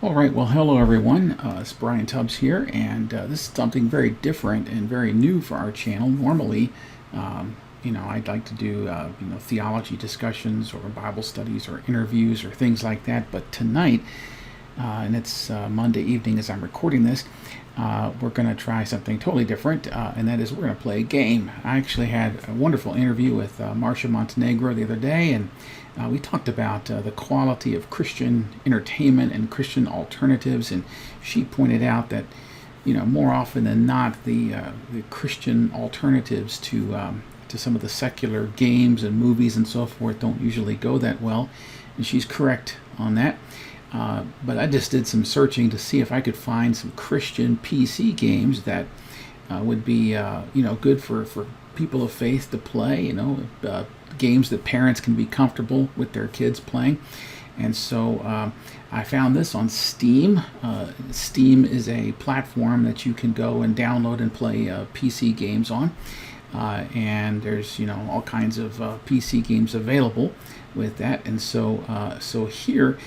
All right, well, hello everyone. It's Brian Tubbs here, and this is something very different and very new for our channel. Normally, I'd like to do, theology discussions or Bible studies or interviews or things like that. But tonight, and it's Monday evening as I'm recording this, we're going to try something totally different, and that is we're going to play a game. I actually had a wonderful interview with Marcia Montenegro the other day, and we talked about the quality of Christian entertainment and Christian alternatives, and she pointed out that, more often than not, the Christian alternatives to some of the secular games and movies and so forth don't usually go that well, and she's correct on that. But I just did some searching to see if I could find some Christian PC games that would be, good for people of faith to play, games that parents can be comfortable with their kids playing. And so I found this on Steam. Steam is a platform that you can go and download and play PC games on. And there's, all kinds of PC games available with that. And so here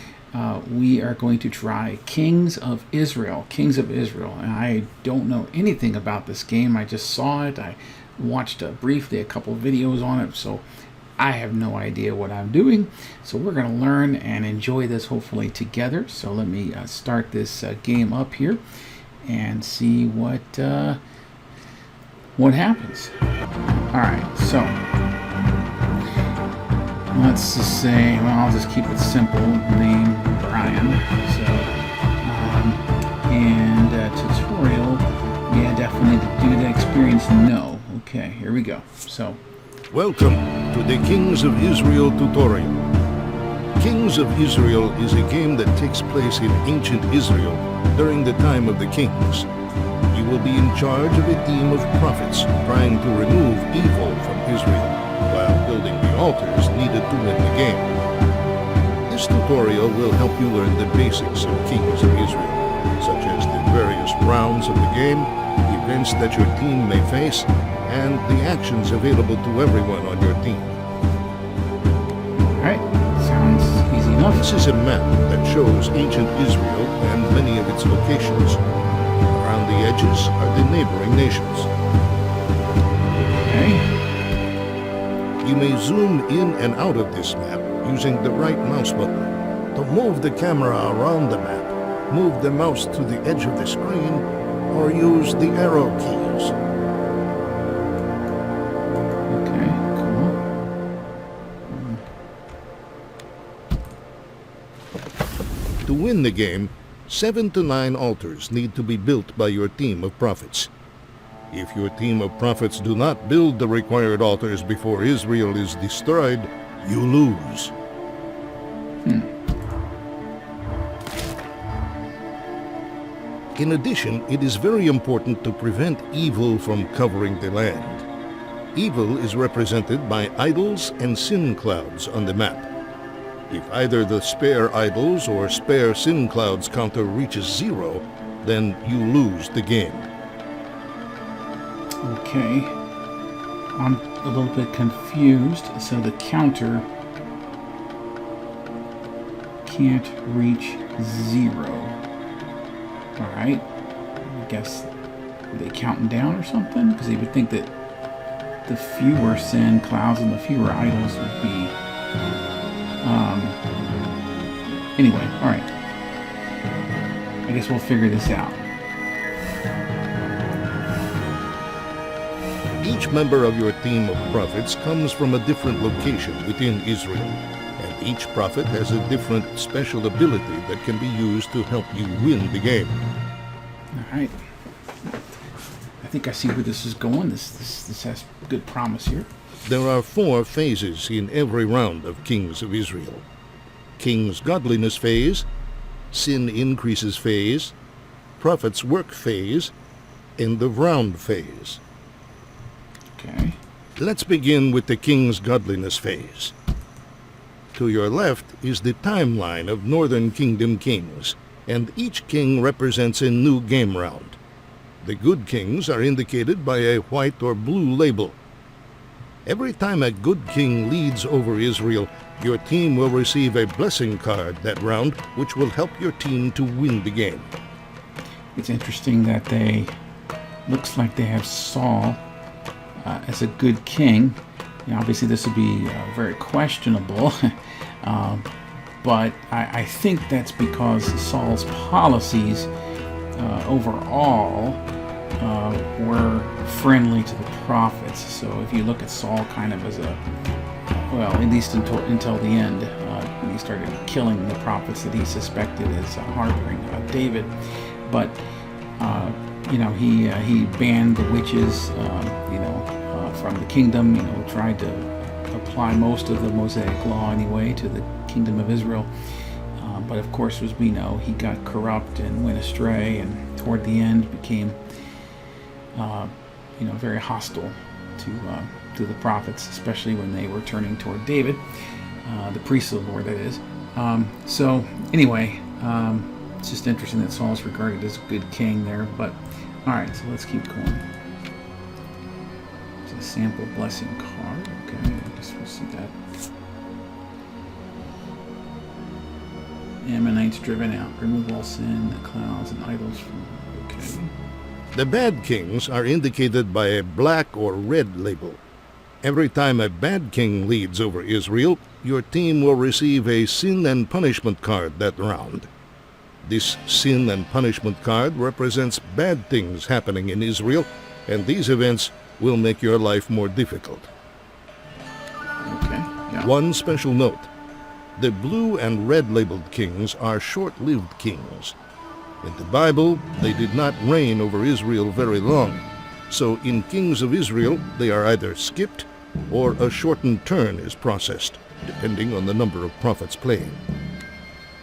we are going to try Kings of Israel. And I don't know anything about this game. I just saw it. I watched briefly a couple of videos on it. So I have no idea what I'm doing. So we're going to learn and enjoy this hopefully together. So let me start this game up here and see what happens. All right, so let's just say, I'll just keep it simple. Name Brian. So, tutorial. Yeah, definitely to do the experience. No. Okay, here we go. So, welcome to the Kings of Israel tutorial. Kings of Israel is a game that takes place in ancient Israel during the time of the kings. You will be in charge of a team of prophets trying to remove evil from Israel while building the altars needed to win the game. This tutorial will help you learn the basics of Kings of Israel, such as the various rounds of the game, events that your team may face, and the actions available to everyone on your team. Alright, sounds easy enough. This is a map that shows ancient Israel and many of its locations. Around the edges are the neighboring nations. Okay. You may zoom in and out of this map using the right mouse button. To move the camera around the map, move the mouse to the edge of the screen, or use the arrow keys. Okay, cool. To win the game, 7 to 9 altars need to be built by your team of prophets. If your team of prophets do not build the required altars before Israel is destroyed, you lose. In addition, it is very important to prevent evil from covering the land. Evil is represented by idols and sin clouds on the map. If either the spare idols or spare sin clouds counter reaches 0, then you lose the game. Okay. I'm a little bit confused. So the counter can't reach 0. Alright. I guess they counting down or something? Because you would think that the fewer sin clouds and the fewer idols would be anyway, alright. I guess we'll figure this out. Each member of your team of prophets comes from a different location within Israel, and each prophet has a different special ability that can be used to help you win the game. Alright. I think I see where this is going. This has good promise here. There are 4 phases in every round of Kings of Israel. King's Godliness phase, Sin Increases phase, Prophet's Work phase, and the Round phase. Okay. Let's begin with the King's Godliness phase. To your left is the timeline of Northern Kingdom kings, and each king represents a new game round. The good kings are indicated by a white or blue label. Every time a good king leads over Israel, your team will receive a blessing card that round, which will help your team to win the game. It's interesting that looks like they have Saul as a good king. Obviously this would be very questionable, but I think that's because Saul's policies overall were friendly to the prophets. So if you look at Saul kind of as at least until the end, when he started killing the prophets that he suspected as harboring David. But he banned the witches, from the kingdom. Tried to apply most of the Mosaic law anyway to the kingdom of Israel. But of course, as we know, he got corrupt and went astray, and toward the end became, very hostile to the prophets, especially when they were turning toward David, the priest of the Lord, that is. So anyway, it's just interesting that Saul is regarded as a good king there. But all right, so let's keep going. It's a sample blessing card. Okay, I guess we'll see that. Ammonites driven out. Remove all sin, the clouds, and idols from. Okay. The bad kings are indicated by a black or red label. Every time a bad king leads over Israel, your team will receive a sin and punishment card that round. This sin and punishment card represents bad things happening in Israel, and these events will make your life more difficult. Okay. Yeah. One special note. The blue and red labeled kings are short-lived kings. In the Bible, they did not reign over Israel very long, so in Kings of Israel, they are either skipped or a shortened turn is processed, depending on the number of prophets playing.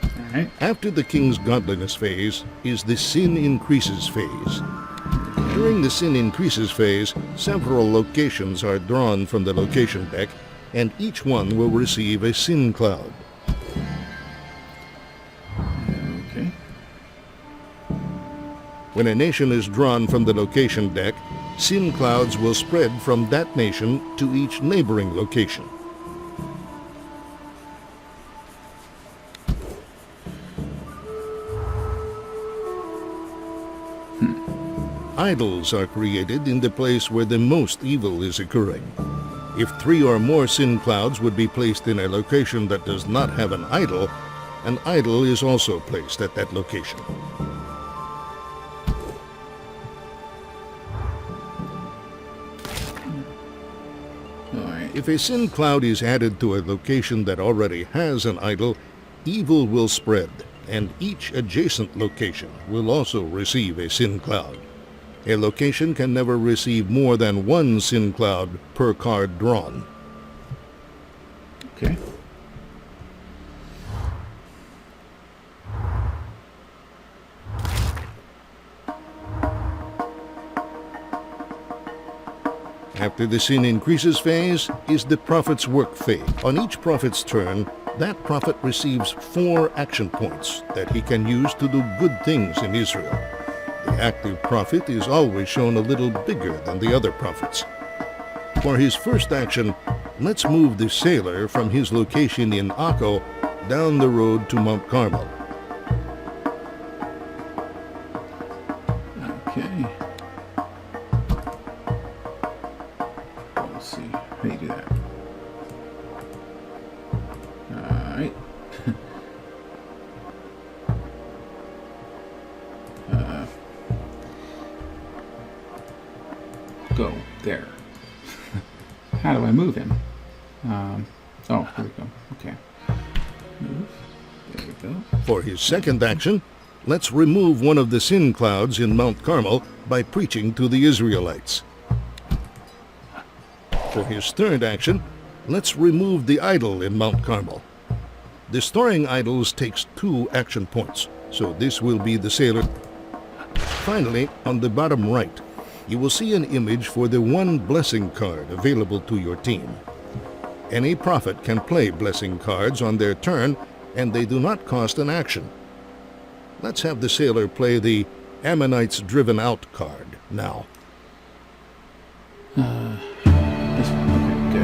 All right. After the king's godliness phase is the sin increases phase. During the sin increases phase, several locations are drawn from the location deck, and each one will receive a sin cloud. Okay. When a nation is drawn from the location deck, sin clouds will spread from that nation to each neighboring location. Idols are created in the place where the most evil is occurring. If 3 or more sin clouds would be placed in a location that does not have an idol is also placed at that location. All right. If a sin cloud is added to a location that already has an idol, evil will spread, and each adjacent location will also receive a sin cloud. A location can never receive more than 1 sin cloud per card drawn. Okay. After the sin increases phase is the prophet's work phase. On each prophet's turn, that prophet receives 4 action points that he can use to do good things in Israel. The active prophet is always shown a little bigger than the other prophets. For his first action, let's move the sailor from his location in Akko down the road to Mount Carmel. Okay. Let's see. How do you do that? All right. Go there. How do I move him? Here we go. Okay. Move. There we go. For his second action, let's remove one of the sin clouds in Mount Carmel by preaching to the Israelites. For his third action, let's remove the idol in Mount Carmel. Destroying idols takes 2 action points, so this will be the sailor. Finally, on the bottom right, you will see an image for the 1 blessing card available to your team. Any prophet can play blessing cards on their turn, and they do not cost an action. Let's have the sailor play the Ammonites Driven Out card now. This one. Okay,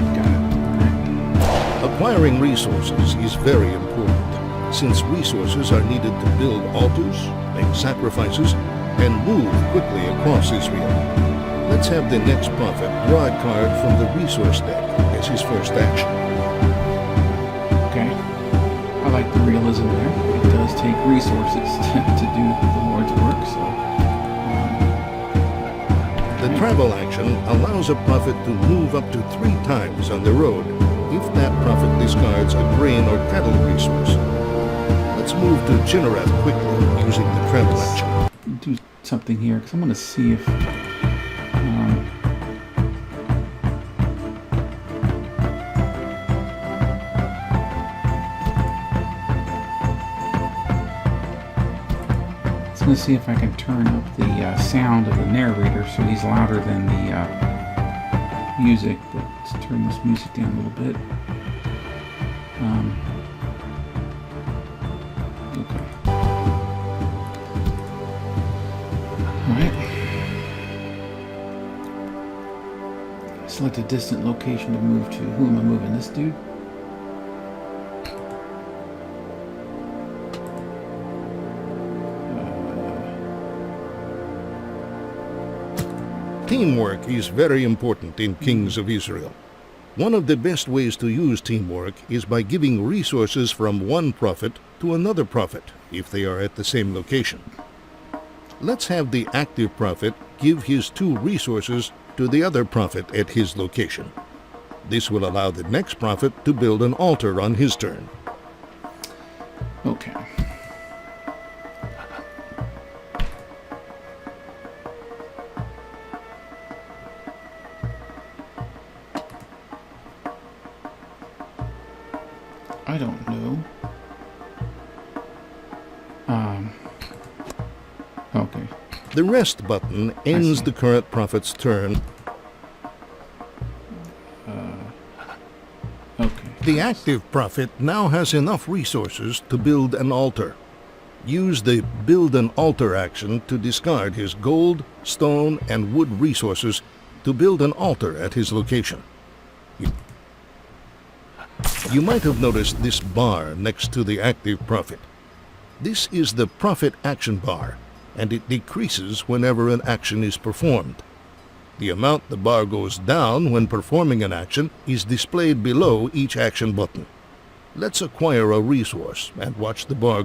Acquiring resources is very important, since resources are needed to build altars, make sacrifices, and move quickly across Israel. Let's have the next prophet draw a card from the resource deck as his first action. Okay. I like the realism there. It does take resources to do the Lord's work, so... The travel action allows a prophet to move up to 3 times on the road if that prophet discards a grain or cattle resource. Let's move to Chinnereth quickly using the travel action. Do something here, because I'm going to see if... I'm going to see if I can turn up the sound of the narrator so he's louder than the music, but let's turn this music down a little bit. Okay. Alright. Select a distant location to move to. Who am I moving? This dude? Teamwork is very important in Kings of Israel. One of the best ways to use teamwork is by giving resources from one prophet to another prophet if they are at the same location. Let's have the active prophet give his 2 resources to the other prophet at his location. This will allow the next prophet to build an altar on his turn. Okay. I don't know. Okay. The rest button ends the current prophet's turn. Okay. The active prophet now has enough resources to build an altar. Use the Build an Altar action to discard his gold, stone, and wood resources to build an altar at his location. You might have noticed this bar next to the active prophet. This is the prophet action bar, and it decreases whenever an action is performed. The amount the bar goes down when performing an action is displayed below each action button. Let's acquire a resource and watch the bar.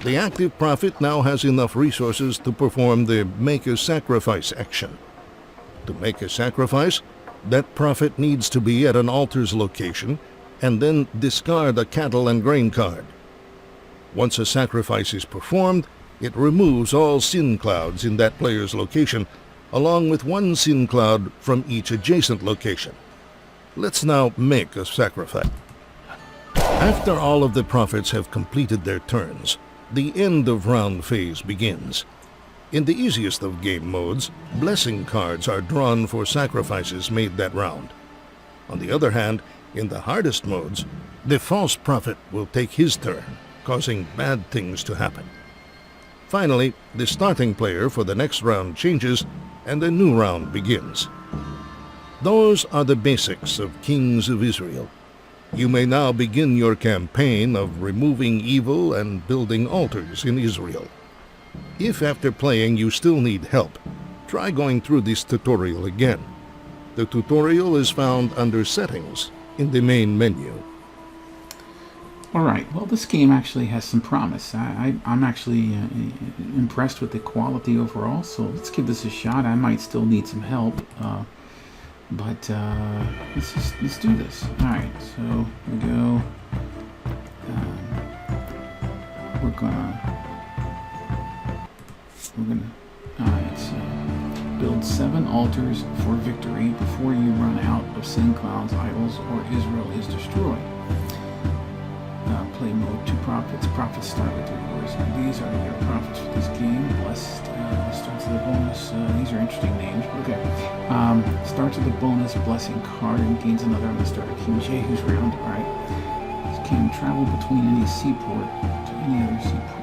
The active prophet now has enough resources to perform the Make a Sacrifice action. To make a sacrifice, that prophet needs to be at an altar's location and then discard a cattle and grain card. Once a sacrifice is performed, it removes all sin clouds in that player's location, along with 1 sin cloud from each adjacent location. Let's now make a sacrifice. After all of the prophets have completed their turns, the end of round phase begins. In the easiest of game modes, blessing cards are drawn for sacrifices made that round. On the other hand, in the hardest modes, the false prophet will take his turn, causing bad things to happen. Finally, the starting player for the next round changes, and a new round begins. Those are the basics of Kings of Israel. You may now begin your campaign of removing evil and building altars in Israel. If after playing you still need help, try going through this tutorial again. The tutorial is found under Settings in the main menu. Alright, well this game actually has some promise. I'm actually impressed with the quality overall, so let's give this a shot. I might still need some help, but let's do this. Alright, so we go. We're gonna build 7 altars for victory before you run out of sin clouds, idols, or Israel is destroyed. Play mode 2 prophets. Prophets start with 3 words. These are your prophets for this game. Blessed starts with a bonus. These are interesting names. Okay. Starts with a bonus blessing card and gains another on the start of King Jehu's round. Alright. This can travel between any seaport to any other seaport.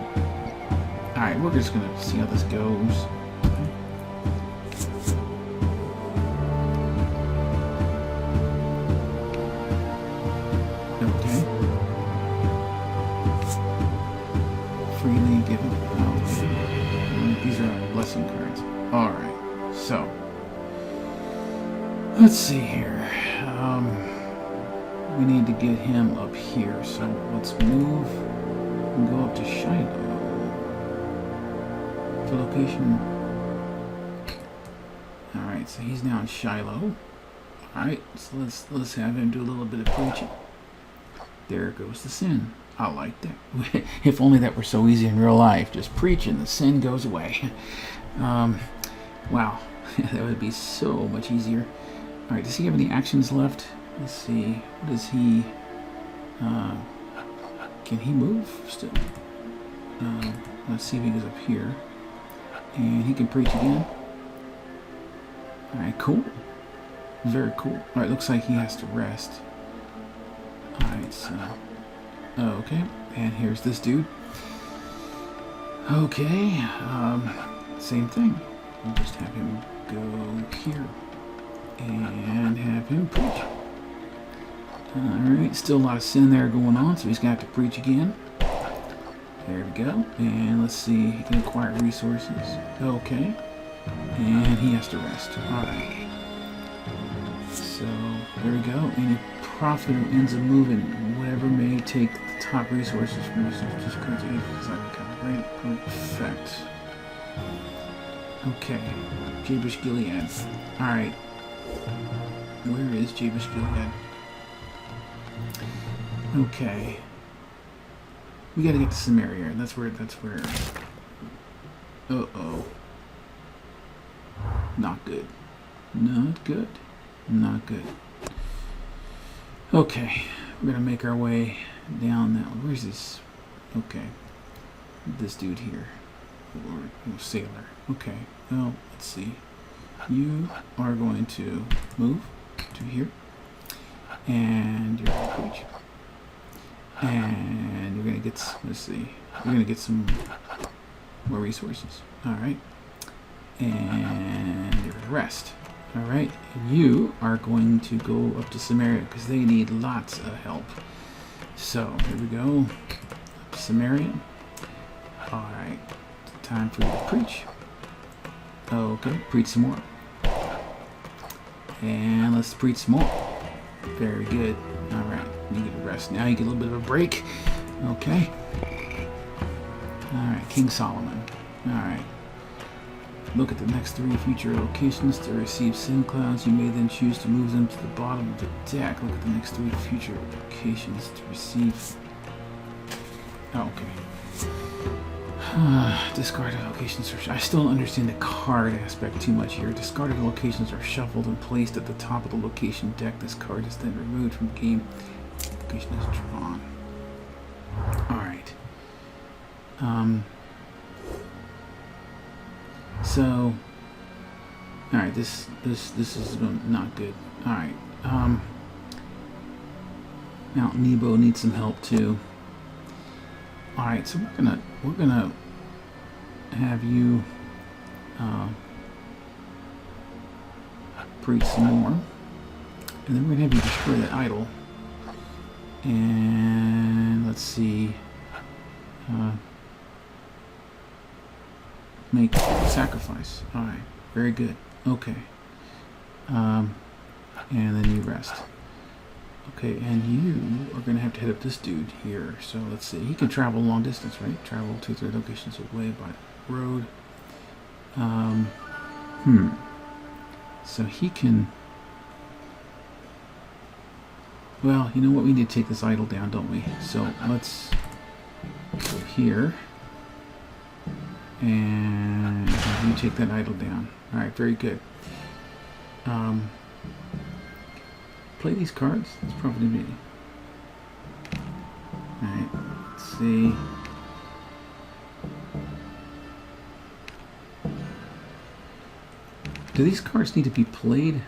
Alright, we're just going to see how this goes. Let's see here. We need to get him up here, so let's move and go up to Shiloh. The location. Alright, so he's now in Shiloh. Alright, so let's have him do a little bit of preaching. There goes the sin. I like that. If only that were so easy in real life. Just preach and the sin goes away. Wow. That would be so much easier. Alright, does he have any actions left? Let's see. What does he... can he move still? Let's see if he goes up here. And he can preach again. Alright, cool. Very cool. Alright, looks like he has to rest. Alright, so... okay, and here's this dude. Okay, same thing. We'll just have him go here. And have him preach. Alright, still a lot of sin there going on, so he's going to have to preach again. There we go. And let's see, he can acquire resources. Okay. And he has to rest. Alright. So, there we go. Any prophet who ends up moving, whatever may take the top resources from resources, just because like right, perfect. Okay. Jabesh Gilead. Alright. Where is Jabesh Gilead? Okay. We gotta get to Samaria. That's where. Uh-oh. Not good. Not good. Not good. Okay. We're gonna make our way down that. Where's this? Okay. This dude here. Or sailor. Okay. Well, let's see. You are going to move to here. And you're going to preach. And you're going to get, let's see, you're going to get some more resources. Alright. And you're going to rest. Alright. And you are going to go up to Samaria because they need lots of help. So, here we go. Up to Samaria. Alright. Time for you to preach. Okay. Preach some more. And let's preach some more. Very good. Alright. You get a rest. Now you get a little bit of a break. Okay. Alright, King Solomon. Alright. Look at the next 3 future locations to receive sin clouds. You may then choose to move them to the bottom of the deck. Look at the next 3 future locations to receive... Oh, okay. Discarded locations are... I still don't understand the card aspect too much here. Discarded locations are shuffled and placed at the top of the location deck. This card is then removed from the game. Location is drawn. Alright. So... Alright, this is not good. Alright. Mount Nebo needs some help too. Alright, so we're gonna have you preach some more. And then we're gonna have you destroy that idol. And let's see. Make sacrifice. Alright, very good. Okay. And then you rest. Okay, and you are going to have to hit up this dude here. So let's see. He can travel long distance, right? Travel 2/3 locations away by road. So he can... Well, you know what? We need to take this idol down, don't we? So let's go here. And you take that idol down. Alright, very good. Play these cards. It's probably me. Alright, let's see. Do these cards need to be played?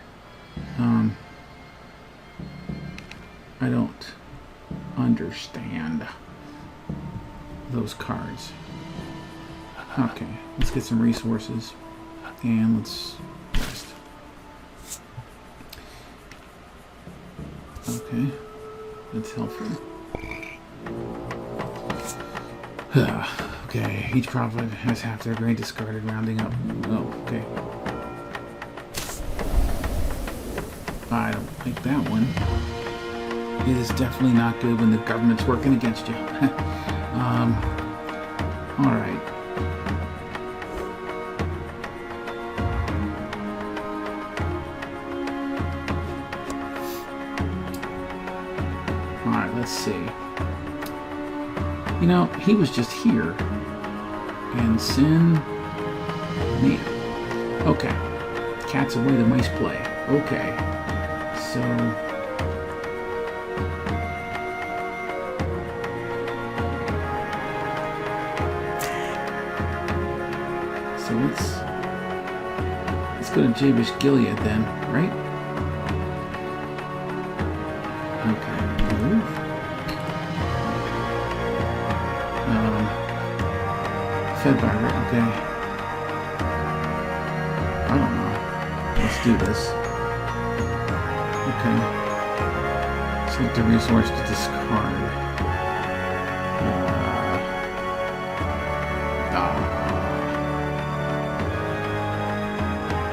I don't understand those cards. Okay, let's get some resources and let's rest. Okay, that's helpful. Okay, each prophet has half their grain discarded, rounding up. Oh, okay. I don't like that one. It is definitely not good when the government's working against you. All right. All right, let's see. You know, he was just here. And sin... Man. Okay. Cat's away, the mice play. Okay. So... let's go to Jabesh Gilead then, right? Okay, move. Fedbiter, okay. I don't know. Let's do this. Okay. Select a resource to discard.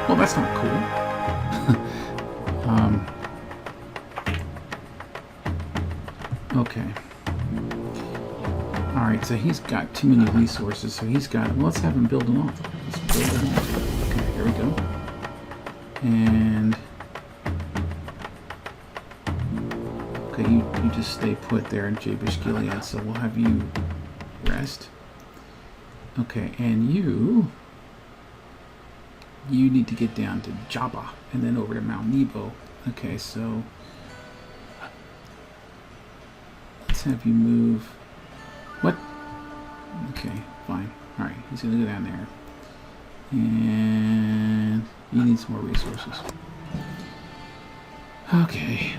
Well, that's not cool. Okay. Alright, so he's got too many resources, so he's got... Well, let's have him build an altar. Let's build an altar. Okay, here we go. And... Okay, you just stay put there in Jabesh Gilead, so we'll have you rest. Okay, and you need to get down to Joppa and then over to Mount Nebo. Okay, so let's have you move. What? Okay, fine. All right, he's gonna go down there, and you need some more resources. Okay,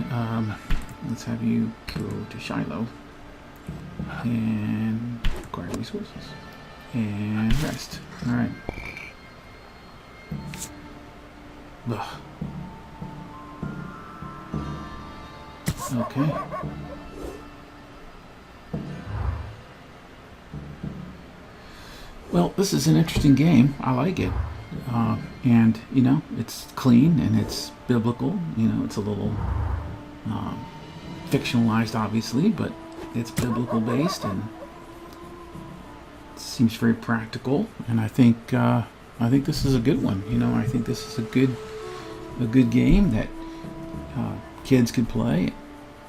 let's have you go to Shiloh and acquire resources and rest. All right. Ugh. Okay. Well, this is an interesting game. I like it. And, you know, it's clean and it's biblical. You know, it's a little fictionalized, obviously, but it's biblical based and it seems very practical. And I think this is a good one. You know, I think this is a good game that kids could play,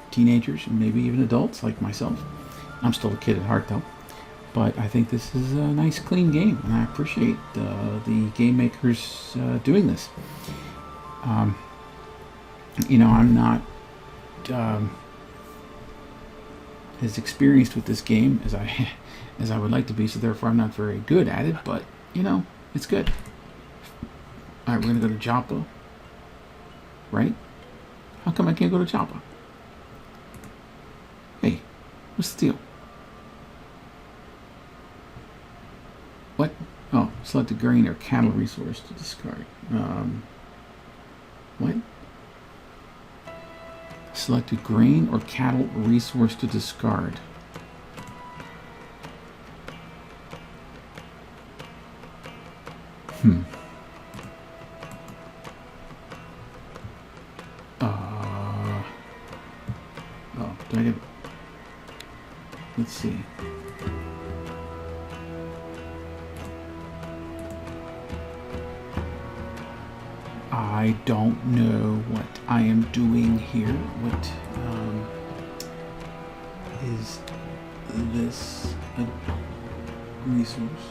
teenagers and maybe even adults like myself. I'm still a kid at heart, though. But I think this is a nice, clean game, and I appreciate the game makers doing this. You know, I'm not as experienced with this game as I would like to be, so therefore I'm not very good at it. But you know, it's good. All right, we're gonna go to Joppa, right? How come I can't go to Joppa? Hey, what's the deal? What? Oh, select a grain or cattle resource to discard. What? Select a grain or cattle resource to discard. Oh, did I get... Let's see. I don't know what I am doing here. What is this a resource?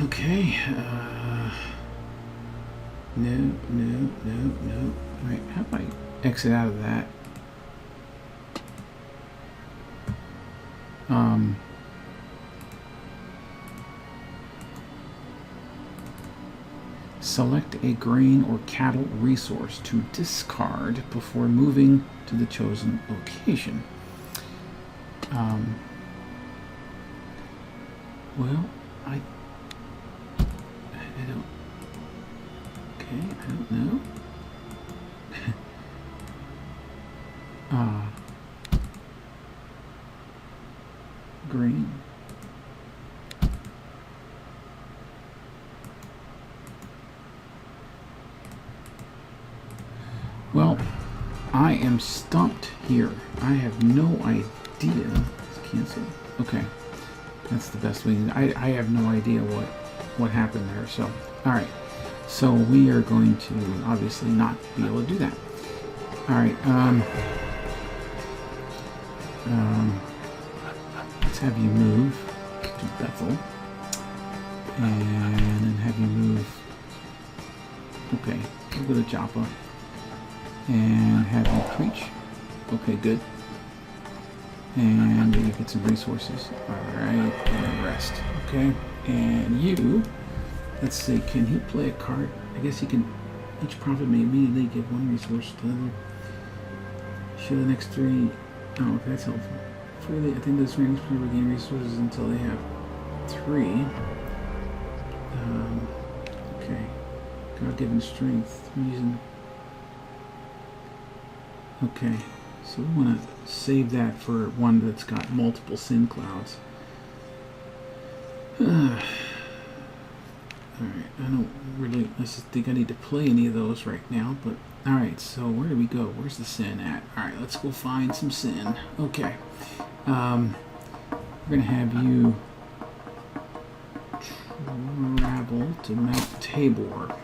Okay. No. Right, how do I exit out of that? Select a grain or cattle resource to discard before moving to the chosen location. Well, I don't. Okay, I don't know. Green. Well, I am stumped here. I have no idea. Let's cancel. Okay. That's the best way. I have no idea what happened there. So, all right. So we are going to obviously not be able to do that. All right. Let's have you move to Bethel, and then have you move. Okay, we'll go to Joppa, and have you preach. Okay, good. And maybe get some resources. Alright, and rest. Okay, and you, let's see, can he play a card? I guess he can. Each prophet may immediately give one resource to the other. Show the next three. Oh, okay, that's helpful. Freely, I think those rings will gain resources until they have 3. Okay, God-given strength. Reason. Okay. So we want to save that for one that's got multiple sin clouds. Alright, I don't really think I need to play any of those right now, but alright, so where do we go? Where's the sin at? Alright, let's go find some sin. Okay. We're going to have you travel to Mount Tabor.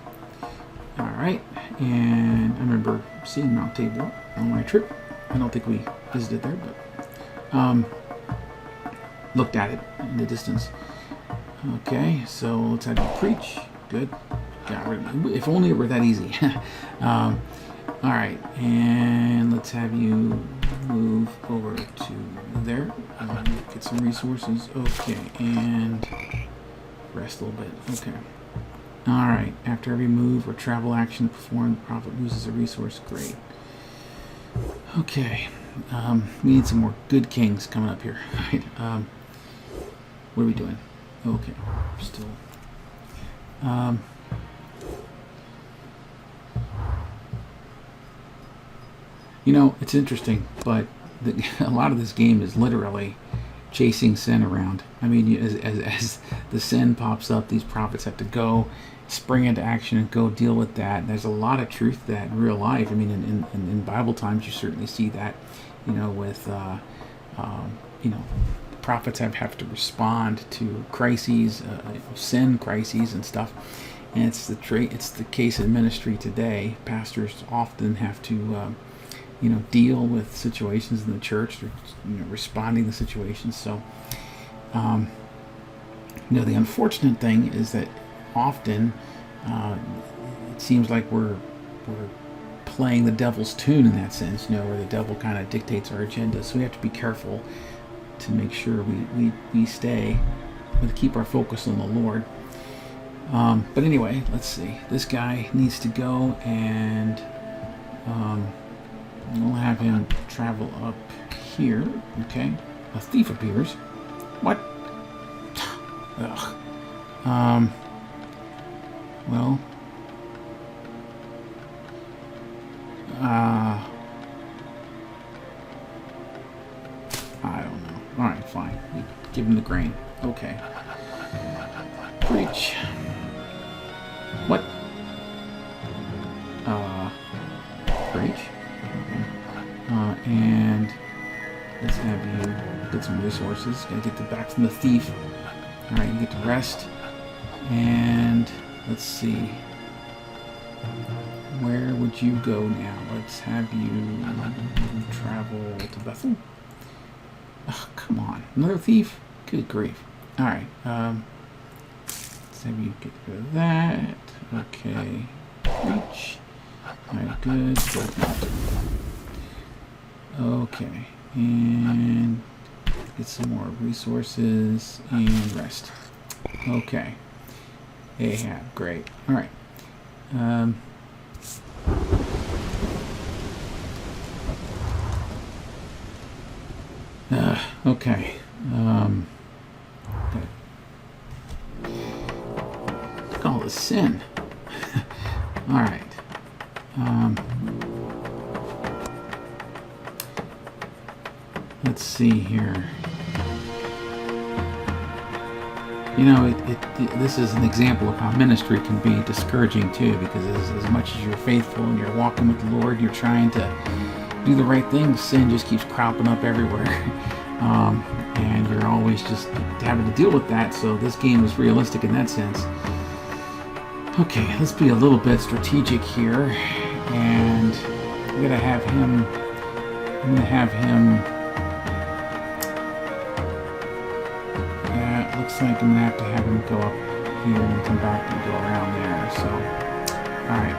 Alright, and I remember seeing Mount Tabor on my trip. I don't think we visited there, but looked at it in the distance. Okay, so let's have you preach. Good. If only it were that easy. All right, and let's have you move over to there. Get some resources. Okay, and rest a little bit. Okay. All right. After every move or travel action performed, the prophet loses a resource. Great. Okay, we need some more good kings coming up here. Right? What are we doing? Okay, still. You know, it's interesting, but a lot of this game is literally chasing sin around. I mean, as the sin pops up, these prophets have to go spring into action and go deal with that. And there's a lot of truth to that in real life. I mean, in Bible times, you certainly see that, you know, with, you know, prophets have to respond to crises, sin crises and stuff. And it's the case in ministry today. Pastors often have to, you know, deal with situations in the church, or, you know, responding to situations. So, you know, the unfortunate thing is that often it seems like we're playing the devil's tune in that sense, you know, where the devil kind of dictates our agenda. So we have to be careful to make sure we stay, but keep our focus on the Lord. But anyway, let's see. This guy needs to go, and we'll have him travel up here. Okay, a thief appears. What? Ugh. Well, I don't know. All right, fine. We give him the grain. Okay. Preach. What? Preach. Okay. And let's have you get some resources. Gotta get them back from the thief. All right, you get to rest. And let's see. Where would you go now? Let's have you travel to Bethel. Oh, come on. Another thief? Good grief. Alright. Let's have you get rid of that. Okay. Reach. Alright, good. Okay. And get some more resources and rest. Okay. Ahab. Great. Alright. Okay. Look at all this sin. All right. Let's see here. This is an example of how ministry can be discouraging too, because as much as you're faithful and you're walking with the Lord, you're trying to do the right thing, sin just keeps cropping up everywhere. And you're always just having to deal with that. So this game is realistic in that sense. Okay, let's be a little bit strategic here, and I'm gonna have him. Yeah, it looks like I'm gonna have to have him go up here and come back and go around there. So, all right.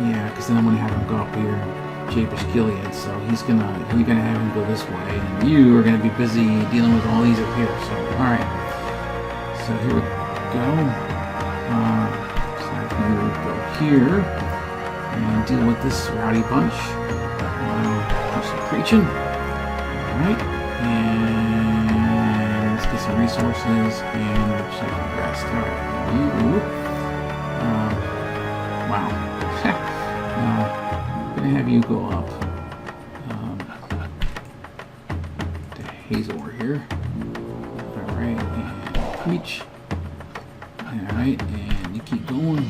Yeah, because then I'm gonna have him go up here, Jabesh Gilead. So you're gonna have him go this way, and you are gonna be busy dealing with all these up here. So, all right. So here we go. So you go here and deal with this rowdy bunch. Do some preaching. Alright. And let's get some resources and check the rest. Alright. You. Wow. I'm going to have you go up to Hazor here. Alright. And preach. Alright. And you keep going.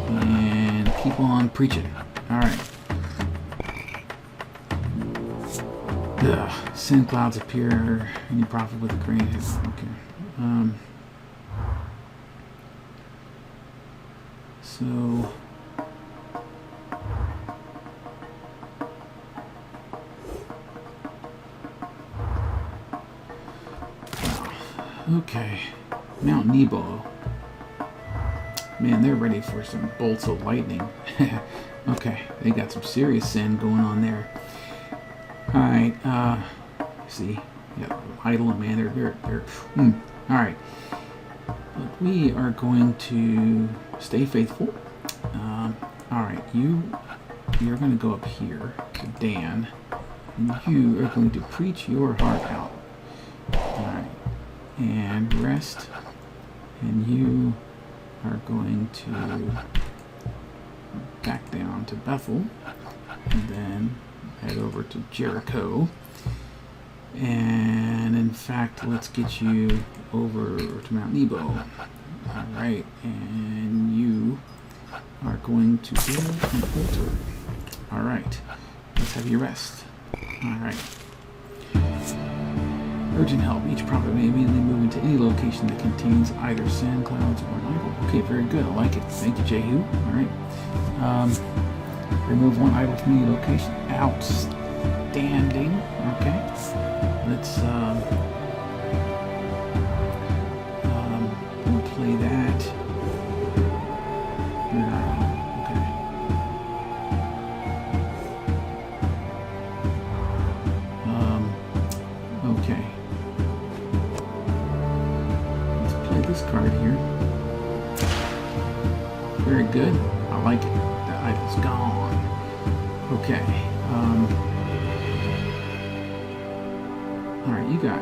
And keep on preaching. Alright. Sin clouds appear. Any prophet with a grain. Okay. So. Okay. Mount Nebo. Man, they're ready for some bolts of lightning. Okay, they got some serious sin going on there. Alright, see, yeah, idol and man, they're alright. But we are going to stay faithful. Alright, you're going to go up here to Dan, and you are going to preach your heart out. Alright, and rest, and you are going to back down to Bethel, and then head over to Jericho. And in fact, let's get you over to Mount Nebo. Alright, and you are going to build an altar. Alright, let's have you rest. Alright. Urgent help. Each prophet may immediately move into any location that contains either sand clouds or an idol. Okay, very good. I like it. Thank you, Jehu. Alright. Remove one idol from any location. Outstanding. Okay. Let's we'll play that. Okay. Okay. Let's play this card here. Very good. I like it. The idol's gone. Okay. Alright, you got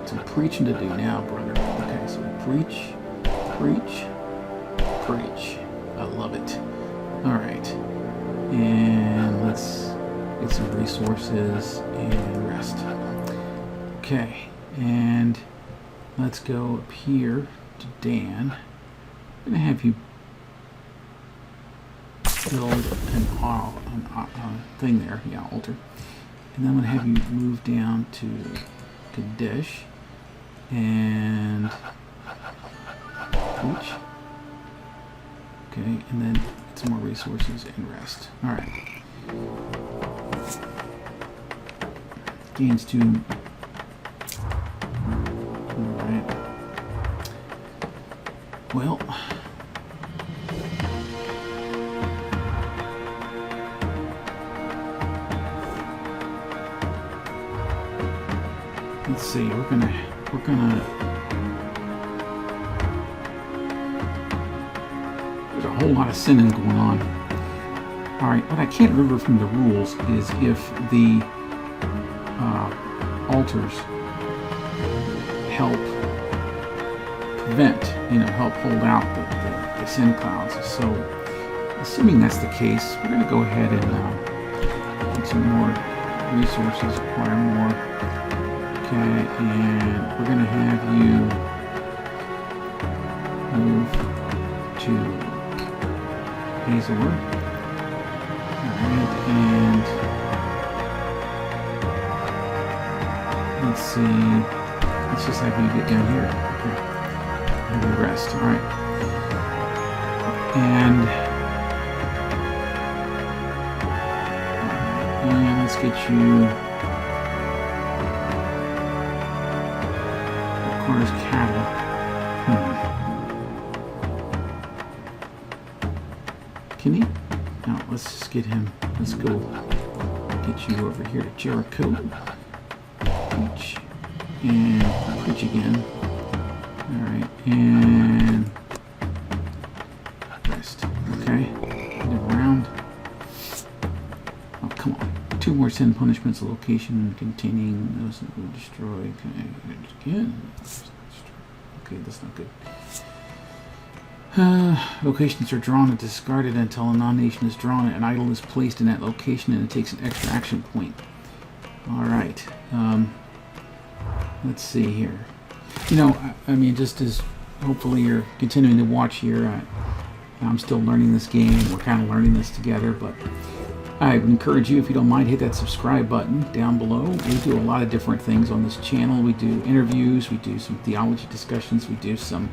some preaching to do now, brother. Okay, so preach. I love it. Alright. And let's get some resources and rest. Okay, and let's go up here to Dan. I'm going to have you build an thing there, yeah, altar. And then I'm going to have you move down to Kadesh and preach. Okay, and then get some more resources and rest. Alright. Gains 2. Alright. Well, let's see, we're gonna there's a whole lot of sinning going on. Alright, what I can't remember from the rules is if the altars help prevent, help hold out the sin clouds. So, assuming that's the case, we're going to go ahead and get some more resources, acquire more Okay, and we're going to have you move to Hazor. Alright, and let's see. Let's just have you get down here. Okay. And the rest. Alright. And let's get you. Requires cattle. Can he? No, let's just get him. Let's go get you over here to Jericho. Preach. And preach again. Alright, and rest. Okay. Get around. Oh, come on. 2 more sin punishments, a location containing those that were destroyed. Again. Okay, that's not good. Locations are drawn and discarded until a non-nation is drawn. An idol is placed in that location and it takes an extra action point. Alright. Let's see here. You know, I mean, just as hopefully you're continuing to watch here, I'm still learning this game. We're kind of learning this together, but I would encourage you, if you don't mind, hit that subscribe button down below. We do a lot of different things on this channel. We do interviews, we do some theology discussions, we do some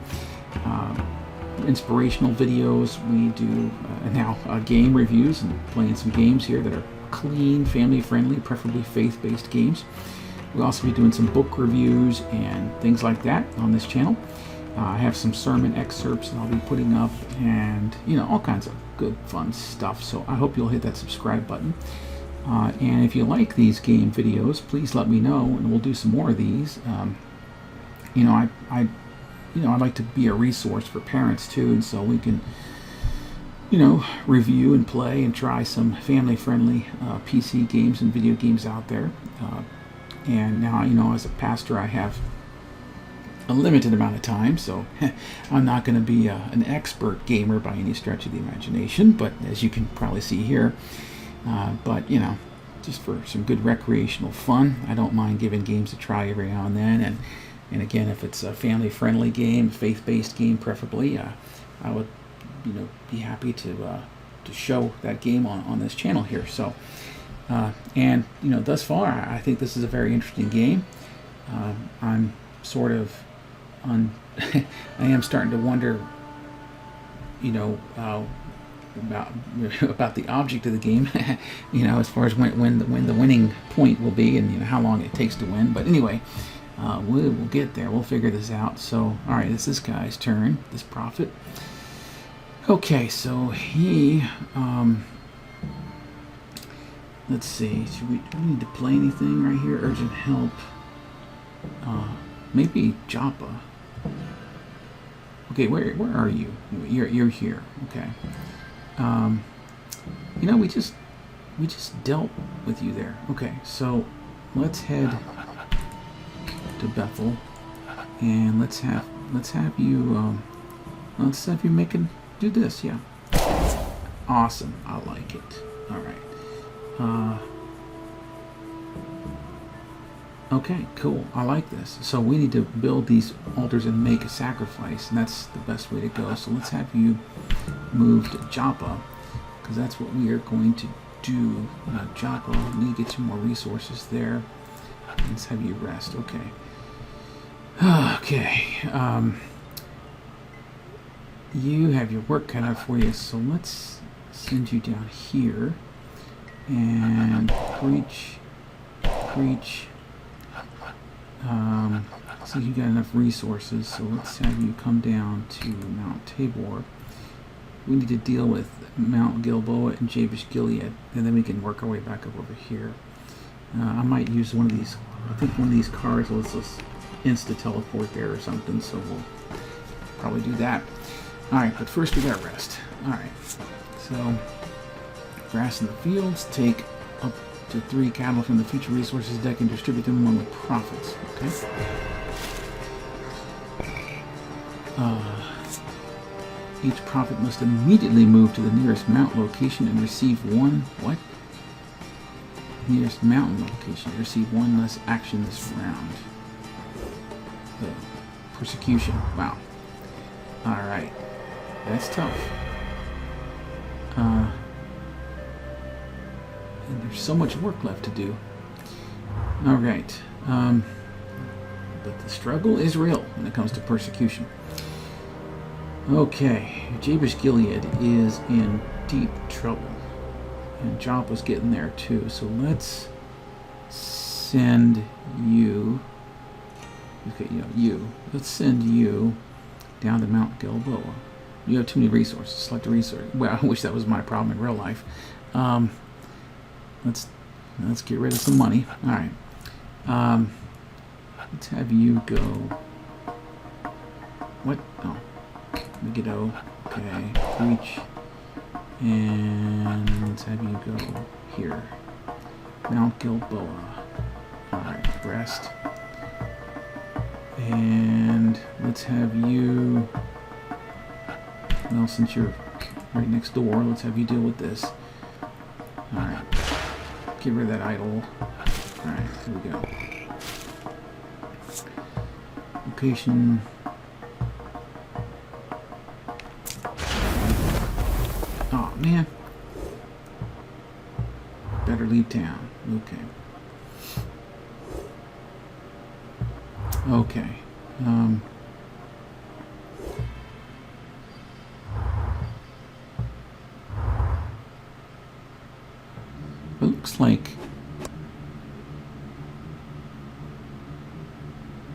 inspirational videos, we do now game reviews and playing some games here that are clean, family-friendly, preferably faith-based games. We'll also be doing some book reviews and things like that on this channel. I have some sermon excerpts that I'll be putting up and, you know, all kinds of good, fun stuff. So I hope you'll hit that subscribe button. And if you like these game videos, please let me know and we'll do some more of these. You know, I'd like to be a resource for parents too, and so we can, you know, review and play and try some family-friendly PC games and video games out there. And now, you know, as a pastor, I have a limited amount of time, so I'm not going to be an expert gamer by any stretch of the imagination, but as you can probably see here, but, you know, just for some good recreational fun, I don't mind giving games a try every now and then, and again, if it's a family-friendly game, faith-based game preferably, I would, you know, be happy to show that game on this channel here. So, and, you know, thus far, I think this is a very interesting game. I'm sort of I am starting to wonder, you know, about the object of the game, you know, as far as when the winning point will be, and, you know, how long it takes to win. But anyway, we'll get there. We'll figure this out. So, all right, it's this guy's turn, this prophet. Okay, so he, let's see, do we need to play anything right here? Urgent help. Maybe Joppa. Okay, where are you? You're here. Okay. You know, we just dealt with you there. Okay, so let's head to Bethel, and let's have you do this. Yeah. Awesome. I like it. All right. Okay, cool. I like this. So we need to build these altars and make a sacrifice, and that's the best way to go. So let's have you move to Joppa, because that's what we are going to do. Joppa, we need to get some more resources there. Let's have you rest. Okay. Okay. You have your work cut out for you, so let's send you down here and preach. So you got enough resources, so let's have you come down to Mount Tabor. We need to deal with Mount Gilboa and Jabesh Gilead, and then we can work our way back up over here. I might use one of these. I think one of these cars lets us insta-teleport there or something, so we'll probably do that. Alright, but first we gotta rest. Alright, so grass in the fields, take up to 3 cattle from the future resources deck and distribute them among the prophets. Okay. Each prophet must immediately move to the nearest mount location and receive one, what? nearest mountain location. You receive 1 less action this round. Persecution. Wow. Alright. That's tough. And there's so much work left to do. Alright. But the struggle is real when it comes to persecution. Okay. Jabesh Gilead is in deep trouble. And Job was getting there too. So let's send you. Okay, you. Let's send you down to Mount Gilboa. You have too many resources. Select a resource. Well, I wish that was my problem in real life. Let's get rid of some money. All right. Let's have you go. What? Oh, Megiddo. Okay. Reach. And let's have you go here. Mount Gilboa. All right. Rest. And let's have you. Well, since you're right next door, let's have you deal with this. Alright. Get rid of that idol. Alright, here we go. Location. Oh, man. Better leave town. Okay. Okay. It looks like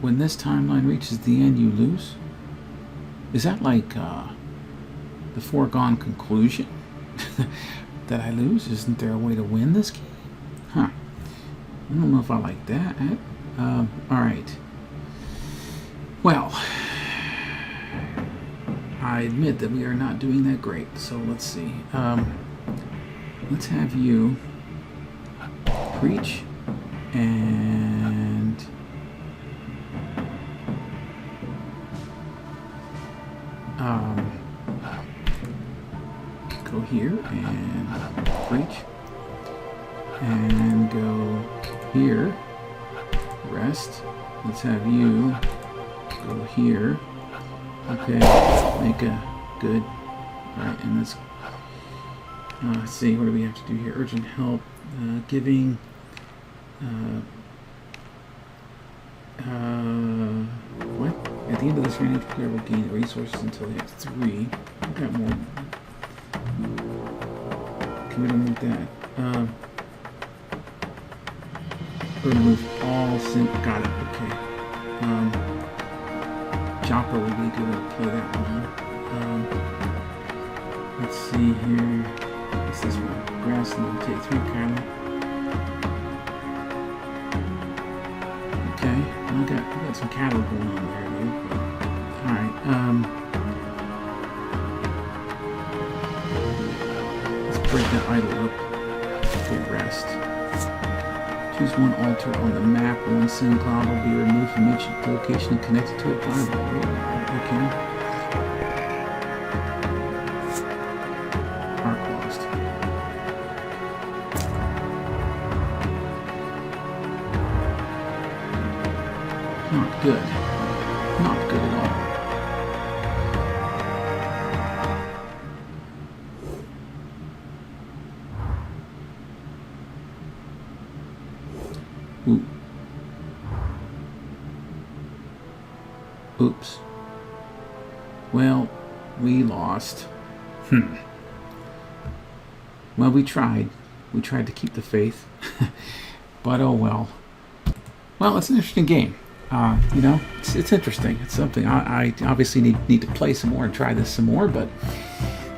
when this timeline reaches the end, you lose. Is that like the foregone conclusion that I lose? Isn't there a way to win this game? Huh. I don't know if I like that. All right. Well, I admit that we are not doing that great. So let's see. Let's have you preach and go here and preach and go here. Rest. Let's have you go here. Okay, make a good. Right, and let's see, what do we have to do here? Urgent help, giving. What? At the end of this round, each player will gain resources until they have 3. I've got more. Can we remove that? We're gonna remove all sin. Got it. Okay. Chopper would be a good way to play that one. Let's see here. What's this one? Grass and we'll take 3 cattle. Okay. We got some cattle going on there, dude. Alright. Let's break that idol up. Okay, rest. Choose one altar on the map. 1 sin cloud will be removed from each location and connected to a Bible. Okay. Arc lost. Not good. Not good at all. Ooh. Oops. Well, we lost. Well, we tried. We tried to keep the faith. But oh well. Well, it's an interesting game. You know, it's interesting. It's something I obviously need to play some more and try this some more. But,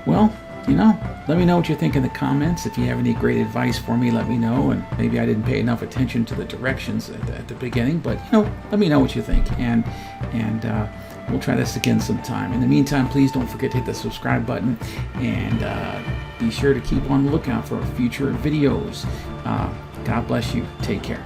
well, you know, let me know what you think in the comments. If you have any great advice for me, let me know. And maybe I didn't pay enough attention to the directions at the beginning. But, you know, let me know what you think. And we'll try this again sometime. In the meantime, please don't forget to hit the subscribe button. And be sure to keep on the lookout for future videos. God bless you. Take care.